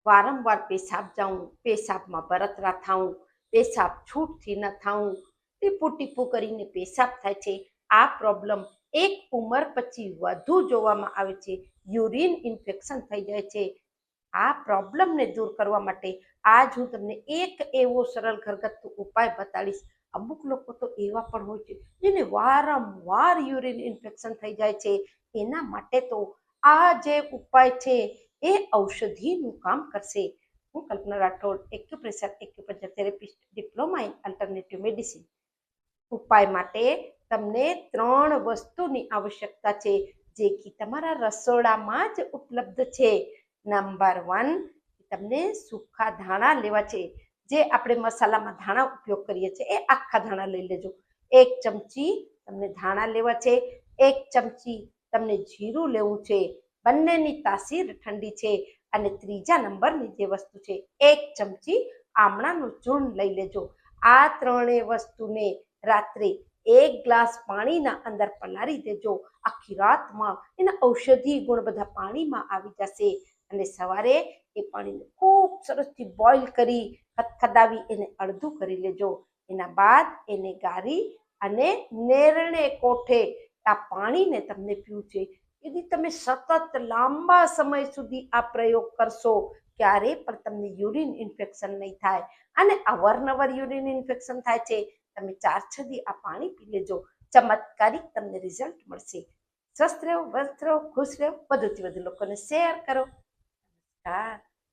વારંવાર પેશાબ જાઉં, પેશાબમાં બળતરા થાઉં, પેશાબ છૂટથી ન થાઉં, ટીપું ટીપું કરીને પેશાબ થાય છે. આ પ્રોબ્લેમ એક ઉંમર પછી વધુ જોવામાં આવે છે. યુરિન ઇન્ફેક્શન થઈ જાય છે. આ પ્રોબ્લેમને દૂર કરવા માટે આજ હું તમને એક એવો સરળ ઘરગથ્થુ ઉપાય બતાડીશ. અમુક લોકો તો એવા પણ હોય છે જેને વારંવાર યુરિન ઇન્ફેક્શન થઈ જાય છે. એના માટે તો આ જે ઉપાય છે એ ઔષધિનું કામ કરશે. હું Kalpana Rathod, acupressure acupuncture therapist, diploma in alternative medicine. ઉપાય માટે તમને 3 વસ્તુની આવશ્યકતા છે જે કે તમારા રસોડામાં જ ઉપલબ્ધ છે. નંબર 1, તમને સૂકા ધાણા લેવા છે. જે આપણે મસાલામાં ધાણા ઉપયોગ કરીએ છીએ એ આખા ધાણા લઈ લેજો. 1 ચમચી તમને ધાણા લેવા છે. 1 ચમચી તમને જીરું લેવું છે. બંનેની તાસીર ઠંડી છે. અને ત્રીજા નંબરની જે વસ્તુ છે 1 ચમચી આમળાનું ચૂર્ણ લઈ લેજો. આ 3 વસ્તુને રાત્રે 1 ગ્લાસ પાણીના અંદર પલાળી દેજો. આખી રાતમાં એના ઔષધિ ગુણ બધા પાણીમાં આવી જશે અને સવારે એ પાણીને ખૂબ સરસથી બોઇલ કરી ખદખદાવી એને અડધું કરી લેજો. એના બાદ એને ગાળી અને નેરણે કોઠે આ પાણીને તમને પીવું છે. यदि તમે સતત લાંબા સમય સુધી આ પ્રયોગ કરશો ક્યારે પણ તમને યુરિન ઇન્ફેક્શન નહીં થાય. અને અવારનવાર યુરિન ઇન્ફેક્શન થાય છે, તમે 4-6 દી આ પાણી પી લેજો. ચમત્કારિક તમને રિઝલ્ટ મળશે. સ્વસ્થ રહો, મસ્ત રહો, ખુશ રહો, વધુથી વધુ લોકોને શેર કરો. નમસ્કાર.